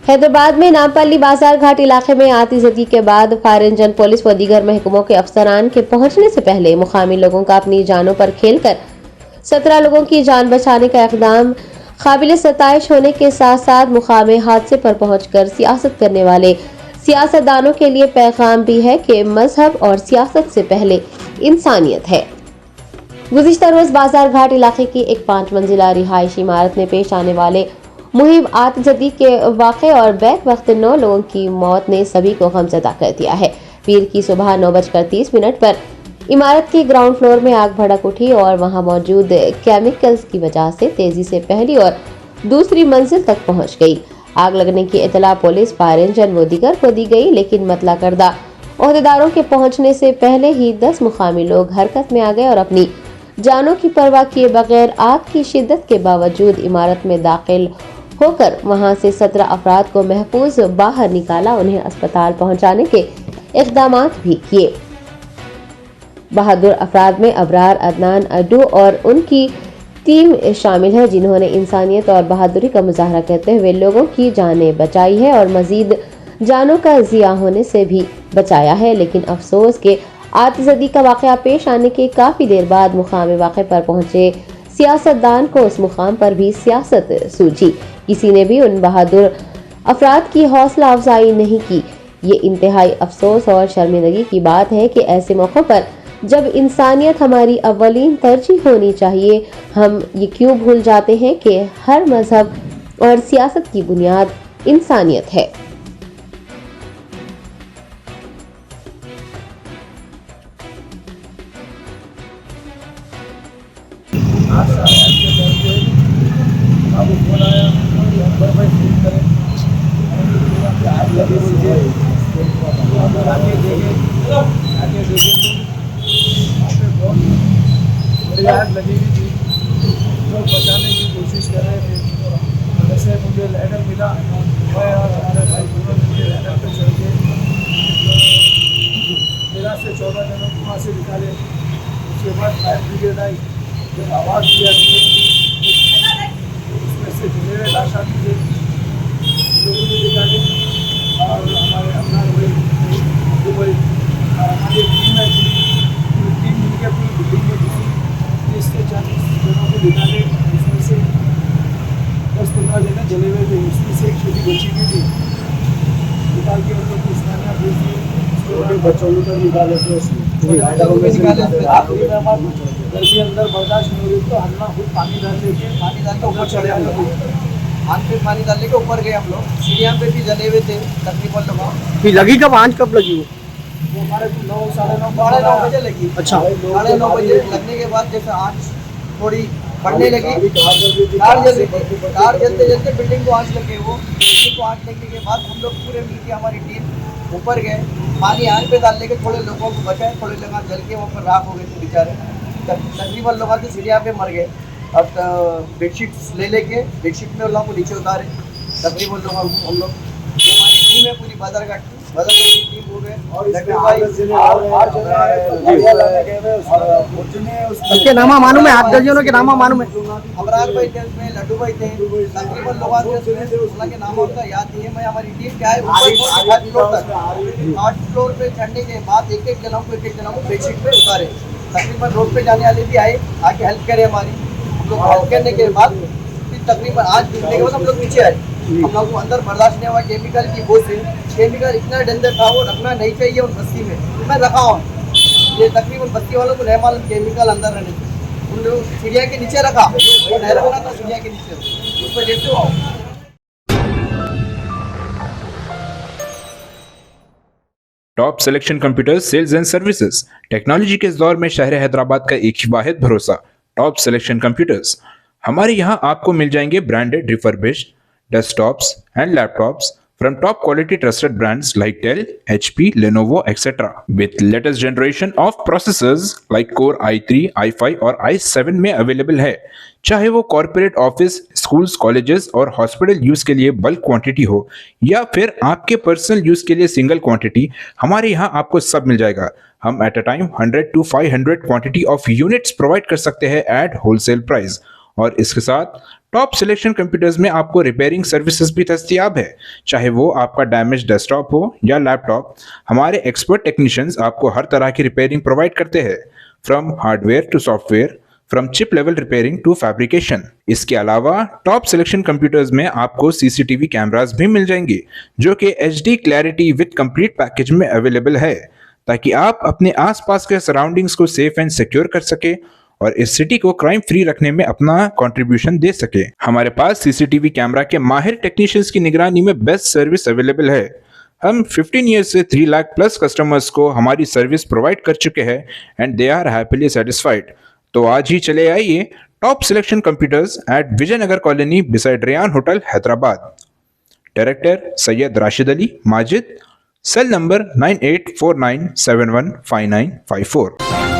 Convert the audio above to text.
हैदराबाद में नामपल्ली बाजार घाट इलाके में आतिशबाजी के बाद फायर इंजन, पुलिस व दीगर महकमों के अफसरान के पहुंचने से पहले मुकामी लोगों का अपनी जानों पर खेलकर 17 लोगों की जान बचाने का इकदाम काबिल सताइश होने के साथ साथ मुकामी हादसे पर पहुंचकर सियासत करने वाले सियासतदानों के लिए पैगाम भी है कि मजहब और सियासत से पहले इंसानियत है। गुज़िश्ता रोज बाजार घाट इलाके की एक 5 मंजिला रिहायशी इमारत में पेश आने वाले मुहिम आतिशबाजी के वाक़े और बैक वक्त 9 लोगों की मौत ने सभी को गमज़दा कर दिया है। पीर की सुबह 9:30 पर इमारत के ग्राउंड फ्लोर में आग भड़क उठी और वहां मौजूद केमिकल्स की वजह से तेजी से पहली और दूसरी मंजिल तक पहुंच गई। आग लगने की इतला पुलिस, फायर इंजन व दीगर को दी गई, लेकिन मतला करदा ओहदेदारों के पहुंचने से पहले ही 10 मुकामी लोग हरकत में आ गए और अपनी जानों की परवाह किए बगैर आग की शिद्दत के बावजूद इमारत में दाखिल होकर वहां से 17 अफराद को महफूज बाहर निकाला। उन्हें अस्पताल पहुंचाने के इक़दाम भी किए। बहादुर अफराद में अबरार, अदनान, अड्डू और उनकी टीम शामिल है, जिन्होंने इंसानियत और बहादुरी का मुजाहरा करते हुए लोगों की जानें बचाई है और मजीद जानों का ज़िया होने से भी बचाया है। लेकिन अफसोस के आतिशबाजी का वाक़या पेश आने के काफ़ी देर बाद मुकामी वाक़े पर पहुंचे सियासतदान को उस मुकाम पर भी सियासत सूझी। किसी ने भी उन बहादुर अफराद की हौसला अफजाई नहीं की। ये इंतहाई अफसोस और शर्मिंदगी की बात है कि ऐसे मौक़ों पर जब इंसानियत हमारी अव्वलीन तरजीह होनी चाहिए, हम ये क्यों भूल जाते हैं कि हर मजहब और सियासत की बुनियाद इंसानियत है। आग लगी हुई थी, लोग बचाने की कोशिश कर रहे थे। जैसे मुझे लैडर मिला, मैं और हमारे भाई दोनों मिलकर लैडर पर चढ़ के 13 से 14 जनों को वहाँ से निकाले। उसके बाद फायर ब्रिगेड आई, जब आवाज़ दिया उसमें से जुड़े हुए लाशा थे, लोगों को निकाले और हमारे अपना दुबई हमारी टीम है, पूरी टीम मिलकर पूरी बिल्डिंग में घुसी। 30 से 40 जनों को निकाले, इसमें से 10-15 जने जले हुए थे, उसमें से एक छोटी बच्ची भी थी, निकाल के उन लोग को स्नानिया भेज दिए। बच्चों को निकाले थे, आखिरी में हमारे घर के अंदर बर्दाश्त नहीं हो रही तो हमने खुद पानी डाल के ऊपर चढ़े हम लोग। आग पे पानी डालने के ऊपर गए हम लोग। सीढ़ियाँ पे भी जले हुए थे तकरीबन लोग। लगी कब, आंच कब लगी वो हमारे 9 साढ़े 9 बजे लगी। अच्छा, 9:30 बजे लगने के बाद जैसे आंच थोड़ी बढ़ने लगी, कार जलते जलते बिल्डिंग को आंच लगे। वो बिल्डिंग को आंच लगने के बाद हम लोग पूरे मिलकर हमारी टीम ऊपर गए, पानी आग पे डालने के थोड़े लोगों को बचाए, थोड़े लोग जल के वहाँ पर राख हो गए थे बेचारे। तकरीबन लोग आते सीढ़ियाँ पे मर गए। अब बेडशीट ले लेके बेडशीट में लोगों को नीचे उतारे। तकरीबन लोग हम लोग हमारी टीम है पूरी बाजार की टीम हो गए। उसके नामा मालूम है, आप दर्जनों के नामा मालूम है। अबरार भाई थे उसमें, लड्डू भाई थे, तकरीबन लोग के नाम उनका याद नहीं है। मैं हमारी टीम क्या है ऊपर 8 फ्लोर पे चढ़ने के बाद एक एक जनों को बेडशीट पे उतारे। तकरीबन रोड पे जाने वाले भी आए, आके हेल्प करे हमारी। हम लोग हेल्प करने के बाद फिर तकरीबन आज घूमने के बाद हम लोग नीचे आए। हम लोग को अंदर बर्दाश्त नहीं हुआ केमिकल की वजह से। केमिकल इतना डेंजर था, वो रखना नहीं चाहिए उस बस्ती में। मैं रखा हूँ, ये तकरीबन बस्ती वालों को नहीं मालूम केमिकल अंदर रहने से। उन लोग सीढ़िया के नीचे रखा, वो नहीं रखना था सीढ़िया के नीचे, उस पर देखते हो। Top selection computers sales and services. Technology के इस दौर में शहर हैदराबाद का एक ही वाहिद भरोसा, टॉप सिलेक्शन कंप्यूटर्स। हमारे यहाँ आपको मिल जाएंगे branded refurbished desktops and laptops from top quality trusted brands like Dell, HP, Lenovo, etc. with latest generation of processors like Core i3, i5 और i7 में अवेलेबल है। चाहे वो कॉर्पोरेट ऑफिस, स्कूल्स, कॉलेजेस और हॉस्पिटल यूज के लिए bulk quantity हो या फिर आपके पर्सनल यूज के लिए सिंगल क्वांटिटी, हमारे यहाँ आपको सब मिल जाएगा। हम at a time 100 to 500 quantity of units provide कर सकते हैं एट होलसेल प्राइस। और इसके साथ टॉप सिलेक्शन कंप्यूटर्स में आपको रिपेयरिंग सर्विसेज भी दस्तयाब है, चाहे वो आपका डैमेज डेस्कटॉप हो या लैपटॉप। हमारे एक्सपर्ट टेक्नीशियंस आपको हर तरह की रिपेयरिंग प्रोवाइड करते हैं, from hardware to software, from chip level repairing to fabrication. इसके अलावा टॉप सिलेक्शन कंप्यूटर्स में आपको सीसीटीवी कैमरास भी मिल जाएंगे, जो कि HD clarity with complete package में अवेलेबल है, ताकि आप अपने आसपास के सराउंडिंग्स को सेफ एंड सिक्योर कर सके और इस सिटी को क्राइम फ्री रखने में अपना कंट्रीब्यूशन दे सके। हमारे पास सीसीटीवी कैमरा के माहिर टेक्नीशियंस की निगरानी में बेस्ट सर्विस अवेलेबल है। हम 15 ईयर्स से 3 लाख प्लस कस्टमर्स को हमारी सर्विस प्रोवाइड कर चुके हैं and they are happily satisfied. तो आज ही चले आइए top selection computers at Vijayanagar colony beside Rayan hotel Hyderabad. Director Syed Rashid Ali Majid, cell number 9849715954।